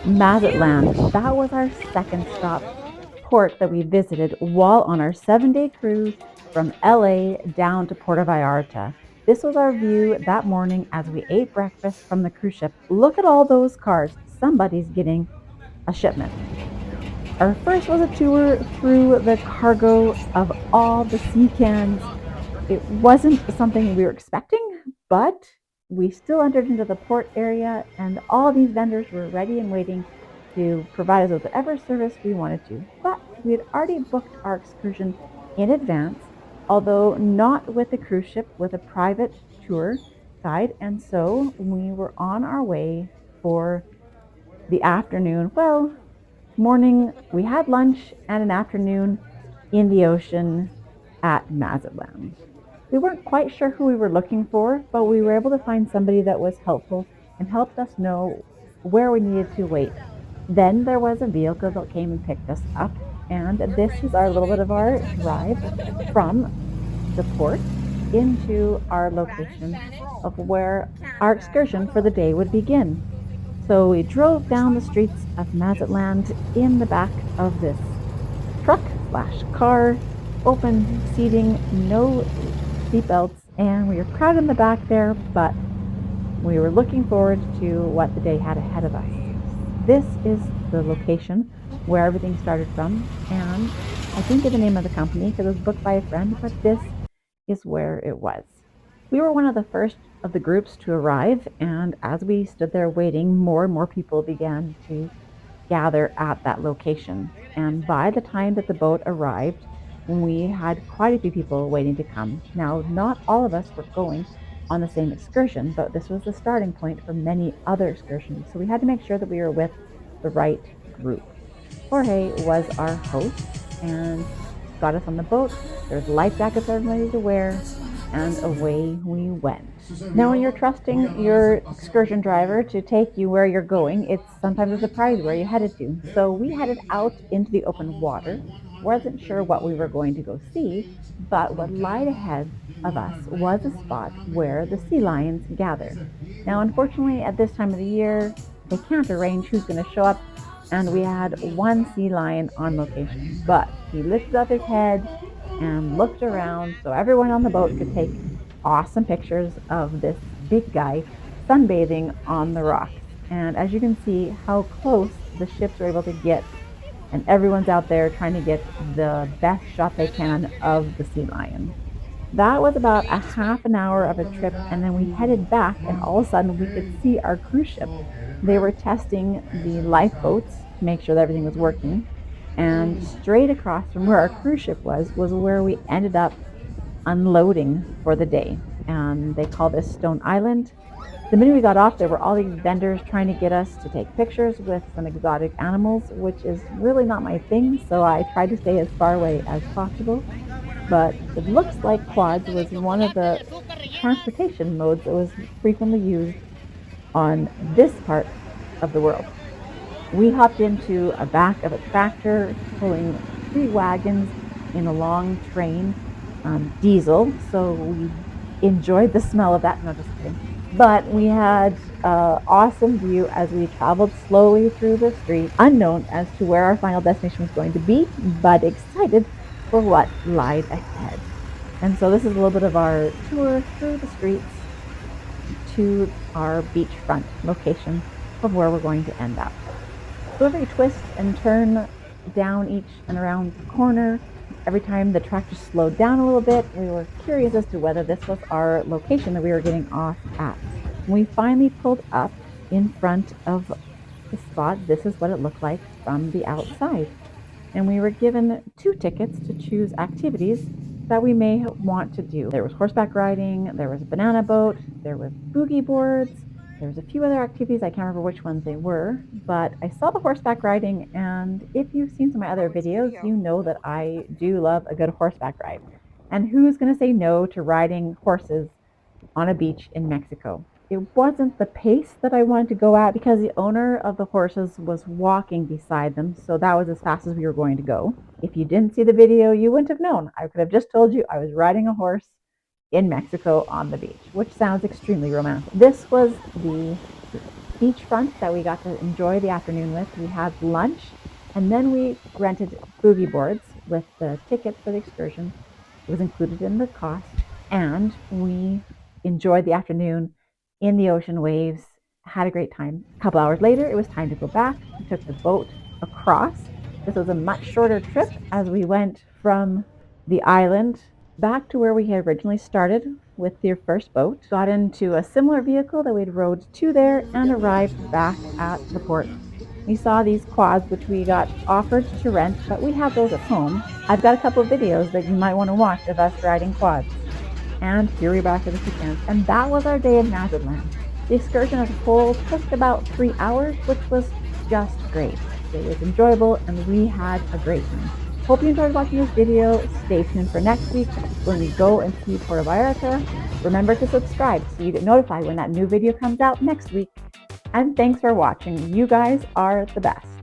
Mazatlan, that was our second stop port that we visited while on our 7-day cruise from LA down to Puerto Vallarta. This was our view that morning as we ate breakfast from the cruise ship. Look at all those cars. Somebody's getting a shipment. Our first was a tour through the cargo of all the sea cans. It wasn't something we were expecting, but we still entered into the port area, and all these vendors were ready and waiting to provide us with whatever service we wanted to. But we had already booked our excursion in advance, although not with the cruise ship, with a private tour guide. And so we were on our way for the afternoon. Well, morning, we had lunch and an afternoon in the ocean at Mazatlan. We weren't quite sure who we were looking for, but we were able to find somebody that was helpful and helped us know where we needed to wait. Then there was a vehicle that came and picked us up, and this is our little bit of our drive from the port into our location of where our excursion for the day would begin. So we drove down the streets of Mazatlan in the back of this truck slash car, open seating, no seatbelts, and we were crowded in the back there, but we were looking forward to what the day had ahead of us. This is the location where everything started from, and I didn't get the name of the company because it was booked by a friend, but this is where it was. We were one of the first of the groups to arrive, and as we stood there waiting, more and more people began to gather at that location. And by the time that the boat arrived, we had quite a few people waiting to come. Now, not all of us were going on the same excursion, but this was the starting point for many other excursions. So we had to make sure that we were with the right group. Jorge was our host and got us on the boat. There's life jackets for everybody to wear, and away we went. Now, when you're trusting your excursion driver to take you where you're going, it's sometimes a surprise where you're headed to. So we headed out into the open water. Wasn't sure what we were going to go see, but what lied ahead of us was a spot where the sea lions gather. Now, unfortunately, at this time of the year, they can't arrange who's going to show up, and we had one sea lion on location, but he lifted up his head and looked around so everyone on the boat could take awesome pictures of this big guy sunbathing on the rocks. And as you can see how close the ships were able to get, and everyone's out there trying to get the best shot they can of the sea lion. That was about a half an hour of a trip, and then we headed back, and all of a sudden we could see our cruise ship. They were testing the lifeboats to make sure that everything was working, and straight across from where our cruise ship was where we ended up unloading for the day. And they call this Stone Island. The minute we got off, there were all these vendors trying to get us to take pictures with some exotic animals, which is really not my thing, so I tried to stay as far away as possible. But it looks like quads was one of the transportation modes that was frequently used on this part of the world. We hopped into a back of a tractor pulling 3 wagons in a long train, diesel, so we enjoyed the smell of that. No, just kidding. But we had an awesome view as we traveled slowly through the street, unknown as to where our final destination was going to be, but excited for what lied ahead. And so this is a little bit of our tour through the streets to our beachfront location of where we're going to end up. So every twist and turn down each and around the corner, every time the tractor slowed down a little bit, we were curious as to whether this was our location that we were getting off at. When we finally pulled up in front of the spot, this is what it looked like from the outside. And we were given 2 tickets to choose activities that we may want to do. There was horseback riding, there was a banana boat, there was boogie boards, there was a few other activities. I can't remember which ones they were, but I saw the horseback riding, and if you've seen some of my other videos, you know that I do love a good horseback ride. And who's going to say no to riding horses on a beach in Mexico? It wasn't the pace that I wanted to go at because the owner of the horses was walking beside them, so that was as fast as we were going to go. If you didn't see the video, you wouldn't have known. I could have just told you I was riding a horse in Mexico on the beach, which sounds extremely romantic. This was the beachfront that we got to enjoy the afternoon with. We had lunch, and then we rented boogie boards with the ticket for the excursion. It was included in the cost, and we enjoyed the afternoon in the ocean waves, had a great time. A couple hours later, it was time to go back. We took the boat across. This was a much shorter trip as we went from the island back to where we had originally started with your first boat, got into a similar vehicle that we'd rowed to there, and arrived back at the port. We saw these quads, which we got offered to rent, but we have those at home. I've got a couple of videos that you might want to watch of us riding quads. And here we're back at the weekend. And that was our day in Mazatlan. The excursion as a whole took about 3 hours, which was just great. It was enjoyable, and we had a great time. Hope you enjoyed watching this video. Stay tuned for next week when we go and see Puerto Vallarta. Remember to subscribe so you get notified when that new video comes out next week. And thanks for watching. You guys are the best.